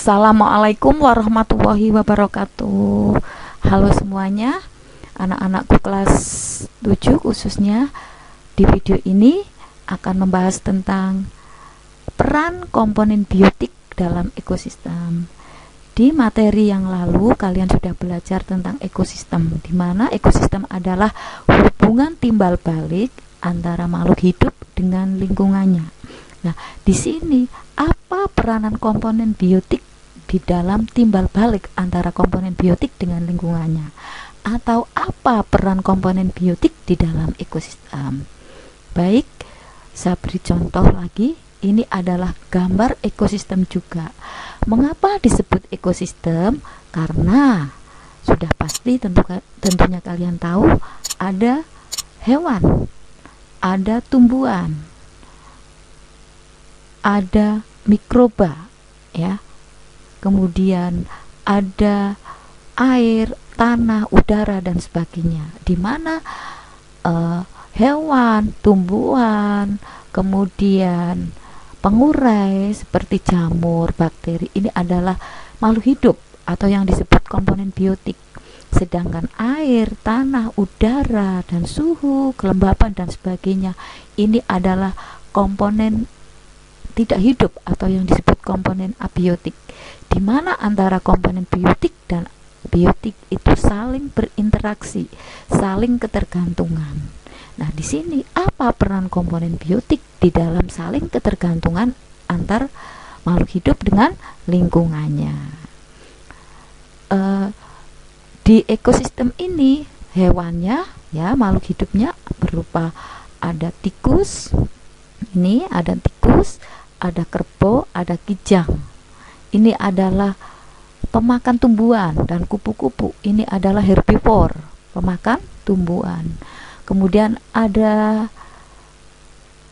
Assalamualaikum warahmatullahi wabarakatuh. Halo semuanya, anak-anakku kelas 7 khususnya. Di video ini akan membahas tentang peran komponen biotik dalam ekosistem. Di materi yang lalu kalian sudah belajar tentang ekosistem, di mana ekosistem adalah hubungan timbal balik antara makhluk hidup dengan lingkungannya. Nah, di sini apa peranan komponen biotik di dalam timbal balik antara komponen biotik dengan lingkungannya? Atau apa peran komponen biotik di dalam ekosistem? Baik, saya beri contoh lagi. Ini adalah gambar ekosistem juga. Mengapa disebut ekosistem? Karena sudah pasti tentunya kalian tahu ada hewan, ada tumbuhan, ada mikroba, ya. Kemudian ada air, tanah, udara dan sebagainya. Di mana hewan, tumbuhan, kemudian pengurai seperti jamur, bakteri ini adalah makhluk hidup atau yang disebut komponen biotik. Sedangkan air, tanah, udara dan suhu, kelembapan dan sebagainya ini adalah komponen tidak hidup atau yang disebut komponen abiotik, di mana antara komponen biotik dan biotik itu saling berinteraksi, saling ketergantungan. Nah, di sini apa peran komponen biotik di dalam saling ketergantungan antar makhluk hidup dengan lingkungannya? Di ekosistem ini hewannya, ya, makhluk hidupnya berupa ada tikus, ini ada tikus, ada kerbau, ada kijang. Ini adalah pemakan tumbuhan, dan kupu-kupu ini adalah herbivore, pemakan tumbuhan. Kemudian ada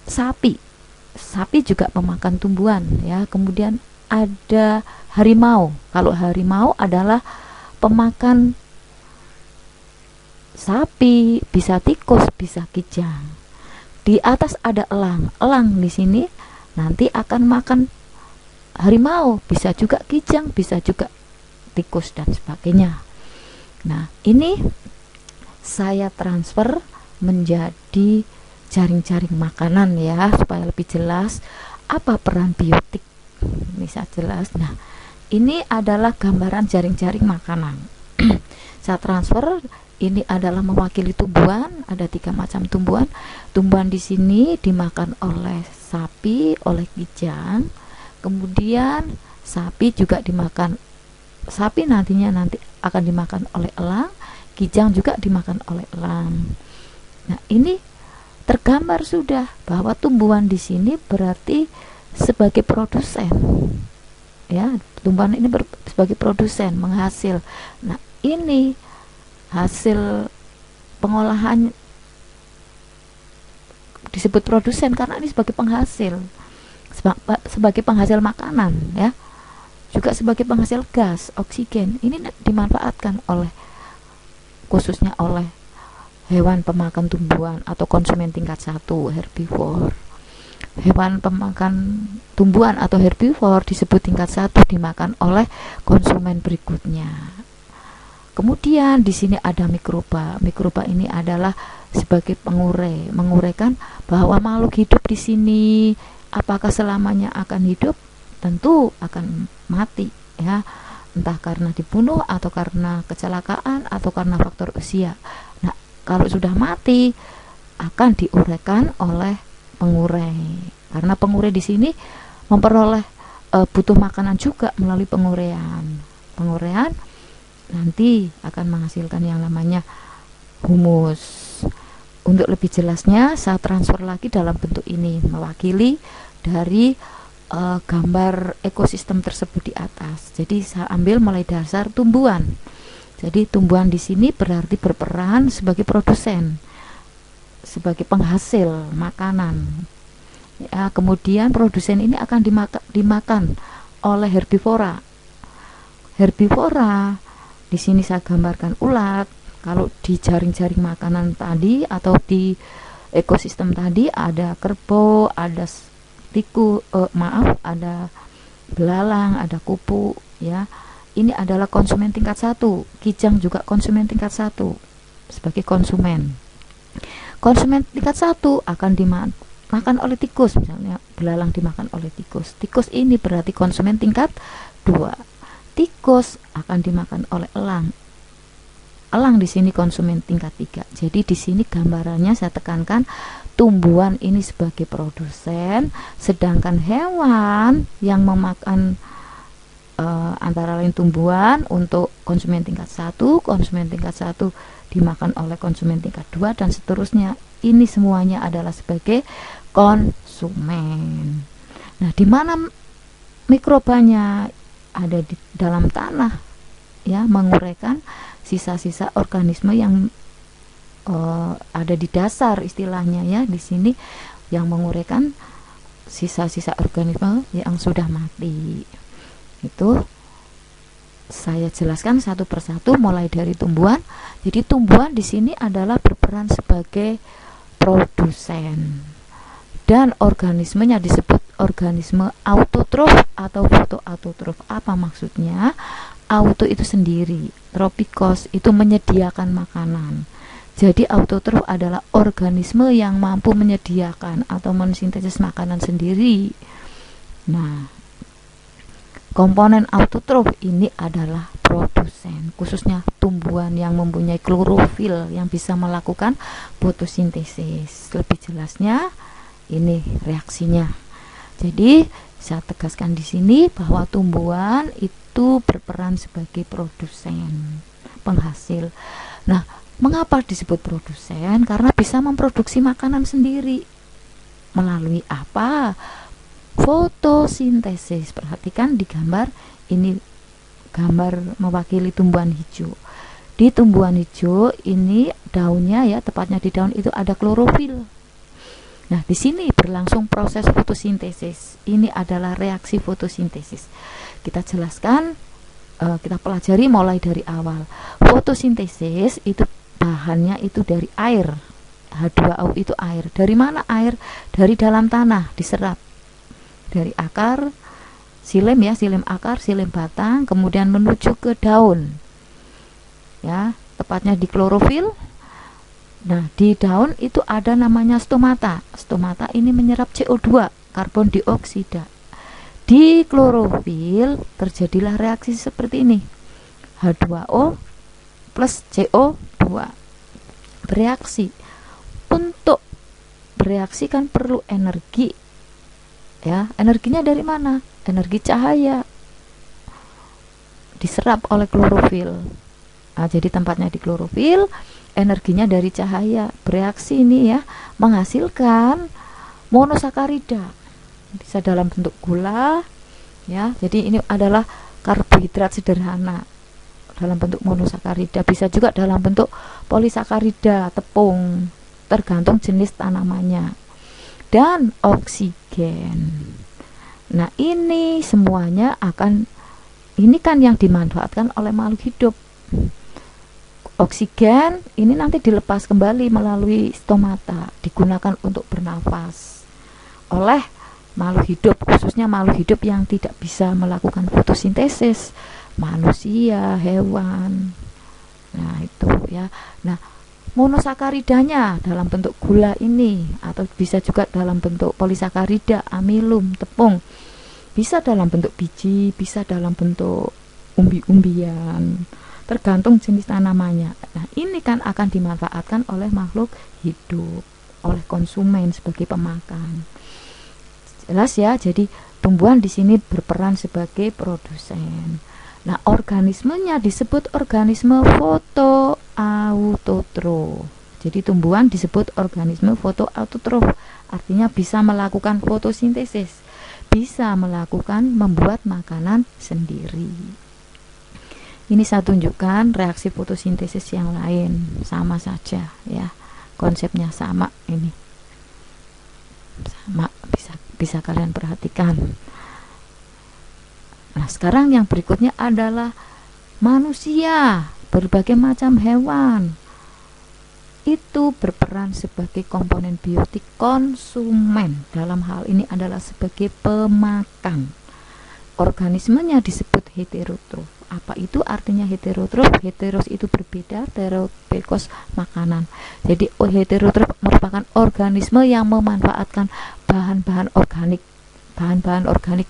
sapi. Sapi juga pemakan tumbuhan, ya. Kemudian ada harimau. Kalau harimau adalah pemakan sapi, bisa tikus, bisa kijang. Di atas ada elang. Elang di sini nanti akan makan harimau, bisa juga kijang, bisa juga tikus dan sebagainya. Nah, ini saya transfer menjadi jaring-jaring makanan, ya, supaya lebih jelas apa peran biotik. Bisa jelas. Nah, ini adalah gambaran jaring-jaring makanan. Saya transfer. Ini adalah mewakili tumbuhan, ada 3 macam tumbuhan. Tumbuhan di sini dimakan oleh sapi, oleh kijang. Kemudian sapi juga dimakan, sapi nanti akan dimakan oleh elang, kijang juga dimakan oleh elang. Nah, ini tergambar sudah bahwa tumbuhan di sini berarti sebagai produsen, ya, tumbuhan ini sebagai produsen, menghasil. Nah, ini hasil pengolahan disebut produsen karena ini sebagai penghasil, sebagai penghasil makanan, ya, juga sebagai penghasil gas oksigen. Ini dimanfaatkan oleh khususnya oleh hewan pemakan tumbuhan atau konsumen tingkat 1, herbivore. Hewan pemakan tumbuhan atau herbivore disebut tingkat 1 dimakan oleh konsumen berikutnya. Kemudian di sini ada mikroba. Mikroba ini adalah sebagai pengurai, menguraikan bahwa makhluk hidup di sini apakah selamanya akan hidup? Tentu akan mati, ya. Entah karena dibunuh atau karena kecelakaan atau karena faktor usia. Nah, kalau sudah mati akan diuraikan oleh pengurai. Karena pengurai di sini memperoleh butuh makanan juga melalui penguraian. Penguraian nanti akan menghasilkan yang namanya humus. Untuk lebih jelasnya saya transfer lagi dalam bentuk ini, mewakili dari gambar ekosistem tersebut di atas. Jadi saya ambil mulai dasar tumbuhan. Jadi tumbuhan di sini berarti berperan sebagai produsen, sebagai penghasil makanan, ya. Kemudian produsen ini akan dimakan oleh herbivora. Herbivora di sini saya gambarkan ulat. Kalau di jaring-jaring makanan tadi atau di ekosistem tadi ada kerbau, ada ada belalang, ada kupu, ya. Ini adalah konsumen tingkat 1. Kijang juga konsumen tingkat 1 sebagai konsumen. Konsumen tingkat 1 akan dimakan oleh tikus, misalnya belalang dimakan oleh tikus. Tikus ini berarti konsumen tingkat 2. Tikus akan dimakan oleh elang. Elang di sini konsumen tingkat 3. Jadi di sini gambarannya saya tekankan tumbuhan ini sebagai produsen, sedangkan hewan yang memakan antara lain tumbuhan untuk konsumen tingkat 1, konsumen tingkat 1 dimakan oleh konsumen tingkat 2 dan seterusnya. Ini semuanya adalah sebagai konsumen. Nah, di mana mikrobanya? Ada di dalam tanah, ya, menguraikan sisa-sisa organisme yang ada di dasar, istilahnya, ya. Di sini yang menguraikan sisa-sisa organisme yang sudah mati. Itu saya jelaskan satu persatu mulai dari tumbuhan. Jadi tumbuhan di sini adalah berperan sebagai produsen. Dan organismenya disebut organisme autotrof atau fotoautotrof. Apa maksudnya? Auto itu sendiri, tropikos itu menyediakan makanan. Jadi autotrof adalah organisme yang mampu menyediakan atau mensintesis makanan sendiri. Nah, komponen autotrof ini adalah produsen, khususnya tumbuhan yang mempunyai klorofil yang bisa melakukan fotosintesis. Lebih jelasnya ini reaksinya. Jadi saya tegaskan di sini bahwa tumbuhan itu berperan sebagai produsen, penghasil. Nah, mengapa disebut produsen? Karena bisa memproduksi makanan sendiri. Melalui apa? Fotosintesis. Perhatikan di gambar ini, gambar mewakili tumbuhan hijau. Di tumbuhan hijau ini daunnya, ya, tepatnya di daun itu ada klorofil. Nah, di sini berlangsung proses fotosintesis. Ini adalah reaksi fotosintesis. Kita jelaskan, kita pelajari mulai dari awal. Fotosintesis itu bahannya itu dari air. H2O itu air. Dari mana air? Dari dalam tanah, diserap dari akar, silem, ya, silem akar, silem batang, kemudian menuju ke daun, ya, tepatnya di klorofil. Nah, di daun itu ada namanya stomata. Stomata ini menyerap CO2, karbon dioksida. Di klorofil terjadilah reaksi seperti ini, H2O plus CO2 bereaksi. Untuk bereaksi kan perlu energi, ya. Energinya dari mana? Energi cahaya diserap oleh klorofil. Nah, jadi tempatnya di klorofil, energinya dari cahaya. Bereaksi ini, ya, menghasilkan monosakarida. Bisa dalam bentuk gula, ya. Jadi ini adalah karbohidrat sederhana dalam bentuk monosakarida. Bisa juga dalam bentuk polisakarida, tepung, tergantung jenis tanamannya. Dan oksigen. Nah, ini semuanya ini kan yang dimanfaatkan oleh makhluk hidup. Oksigen ini nanti dilepas kembali melalui stomata, digunakan untuk bernafas oleh makhluk hidup, khususnya makhluk hidup yang tidak bisa melakukan fotosintesis, manusia, hewan. Nah, itu, ya. Nah, monosakaridanya dalam bentuk gula ini, atau bisa juga dalam bentuk polisakarida, amilum, tepung. Bisa dalam bentuk biji, bisa dalam bentuk umbi-umbian, tergantung jenis tanamannya. Nah, ini kan akan dimanfaatkan oleh makhluk hidup, oleh konsumen sebagai pemakan. Jelas, ya. Jadi tumbuhan di sini berperan sebagai produsen. Nah, organismenya disebut organisme fotoautotrof. Jadi tumbuhan disebut organisme fotoautotrof, artinya bisa melakukan fotosintesis, bisa melakukan membuat makanan sendiri. Ini saya tunjukkan reaksi fotosintesis yang lain, sama saja, ya. Konsepnya sama, ini sama, bisa kalian perhatikan. Nah, sekarang yang berikutnya adalah manusia. Berbagai macam hewan itu berperan sebagai komponen biotik konsumen. Dalam hal ini adalah sebagai pemakan. organismenya disebut heterotrof. Apa itu artinya heterotrof? Heteros itu berbeda, tropikos makanan. Jadi heterotrof merupakan organisme yang memanfaatkan bahan-bahan organik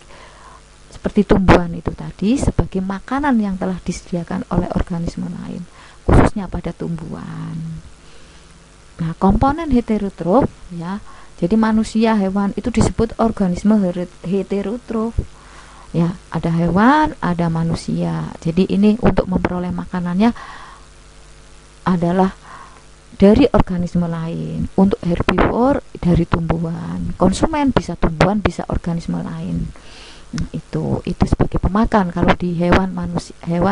seperti tumbuhan itu tadi sebagai makanan yang telah disediakan oleh organisme lain, khususnya pada tumbuhan. Nah, komponen heterotrof ya. Jadi manusia, hewan itu disebut organisme heterotrof. Ya, ada hewan, ada manusia. Jadi ini untuk memperoleh makanannya adalah dari organisme lain. Untuk herbivore dari tumbuhan. Konsumen bisa tumbuhan, bisa organisme lain. Nah, itu sebagai pemakan kalau di hewan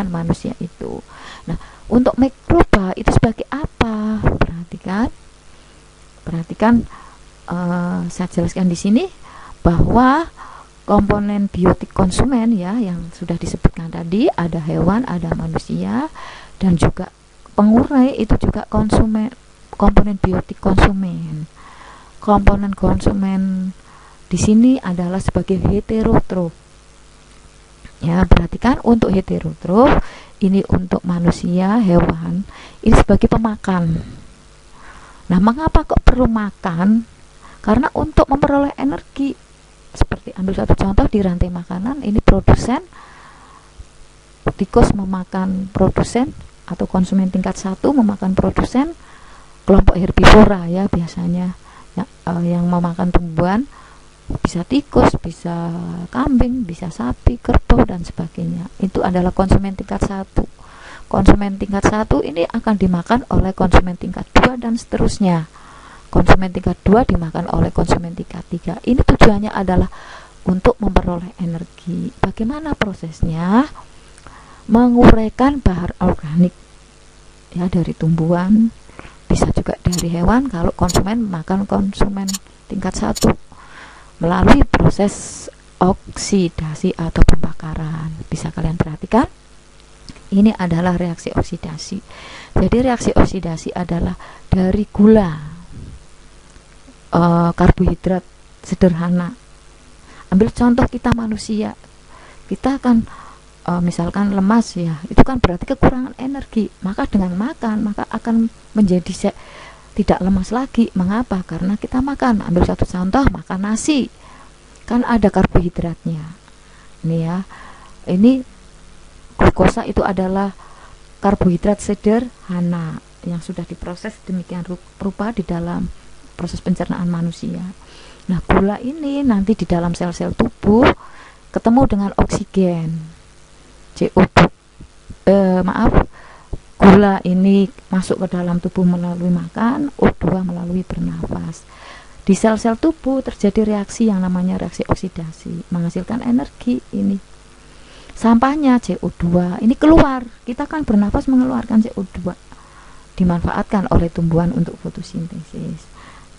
manusia itu. Nah, untuk mikroba itu sebagai apa? Perhatikan saya jelaskan di sini bahwa komponen biotik konsumen ya yang sudah disebutkan tadi, ada hewan, ada manusia, dan juga pengurai itu juga komponen biotik konsumen. Komponen konsumen di sini adalah sebagai heterotrof. Ya, perhatikan untuk heterotrof ini untuk manusia, hewan, ini sebagai pemakan. Nah, mengapa kok perlu makan? Karena untuk memperoleh energi. Seperti ambil satu contoh di rantai makanan, ini produsen, tikus memakan produsen atau konsumen tingkat 1 memakan produsen, kelompok herbivora ya biasanya yang memakan tumbuhan, bisa tikus, bisa kambing, bisa sapi, kerbau dan sebagainya. Itu adalah konsumen tingkat 1. Konsumen tingkat 1 ini akan dimakan oleh konsumen tingkat 2 dan seterusnya. Konsumen tingkat 2 dimakan oleh konsumen tingkat 3. Ini tujuannya adalah untuk memperoleh energi. Bagaimana prosesnya? Menguraikan bahan organik ya dari tumbuhan, bisa juga dari hewan kalau konsumen makan konsumen tingkat 1 melalui proses oksidasi atau pembakaran. Bisa kalian perhatikan? Ini adalah reaksi oksidasi. Jadi reaksi oksidasi adalah dari gula, karbohidrat sederhana. Ambil contoh kita manusia, kita akan misalkan lemas ya, itu kan berarti kekurangan energi. Maka dengan makan maka akan menjadi tidak lemas lagi. Mengapa? Karena kita makan. Ambil satu contoh, makan nasi, kan ada karbohidratnya. Ini ya, ini glukosa itu adalah karbohidrat sederhana yang sudah diproses demikian rupa di dalam proses pencernaan manusia. Nah, gula ini nanti di dalam sel-sel tubuh ketemu dengan oksigen, CO2. Gula ini masuk ke dalam tubuh melalui makan, O2 melalui bernafas. Di sel-sel tubuh terjadi reaksi yang namanya reaksi oksidasi, menghasilkan energi ini. Sampahnya CO2 ini keluar. Kita kan bernafas mengeluarkan CO2. Dimanfaatkan oleh tumbuhan untuk fotosintesis.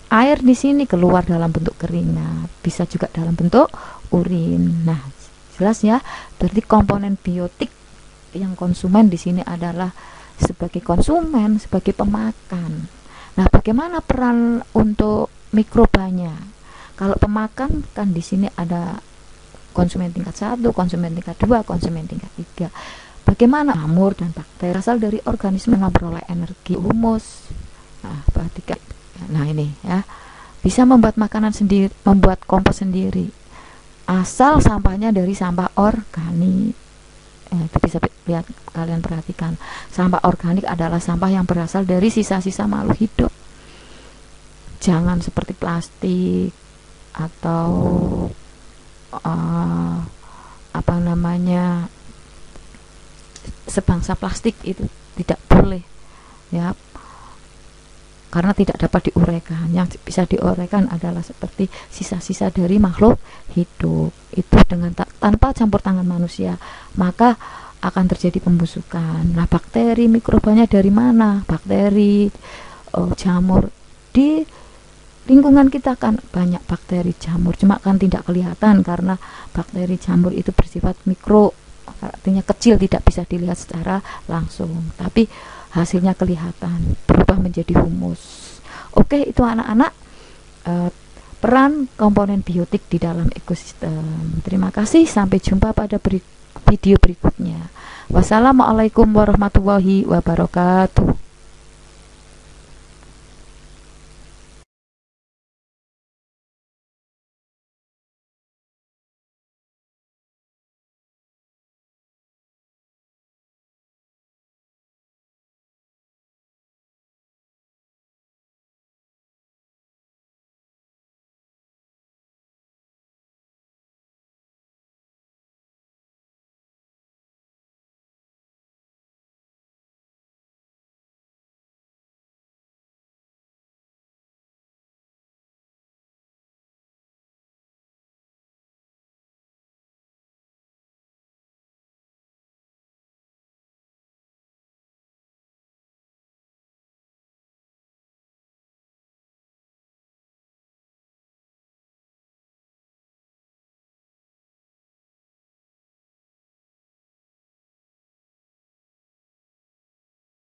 Air di sini keluar dalam bentuk keringat, bisa juga dalam bentuk urin. Nah, jelas ya. Berarti komponen biotik yang konsumen di sini adalah sebagai konsumen, sebagai pemakan. Nah, bagaimana peran untuk mikrobanya? Kalau pemakan kan di sini ada konsumen tingkat 1, konsumen tingkat 2, konsumen tingkat 3. Bagaimana jamur dan bakteri berasal dari organisme yang memperoleh energi, humus. Nah, perhatikan. Nah, ini ya, bisa membuat makanan sendiri, membuat kompos sendiri, asal sampahnya dari sampah organik. Itu bisa lihat, kalian perhatikan, sampah organik adalah sampah yang berasal dari sisa-sisa makhluk hidup. Jangan seperti plastik atau sebangsa plastik, itu tidak boleh ya, karena tidak dapat diuraikan. Yang bisa diuraikan adalah seperti sisa-sisa dari makhluk hidup. Itu dengan tanpa campur tangan manusia, maka akan terjadi pembusukan. Nah, bakteri, mikrobanya dari mana? Bakteri, jamur. Di lingkungan kita kan banyak bakteri jamur, cuma kan tidak kelihatan karena bakteri jamur itu bersifat mikro, artinya kecil, tidak bisa dilihat secara langsung, tapi hasilnya kelihatan berubah menjadi humus. Oke, itu anak-anak, peran komponen biotik di dalam ekosistem. Terima kasih, sampai jumpa pada video berikutnya. Wassalamualaikum warahmatullahi wabarakatuh.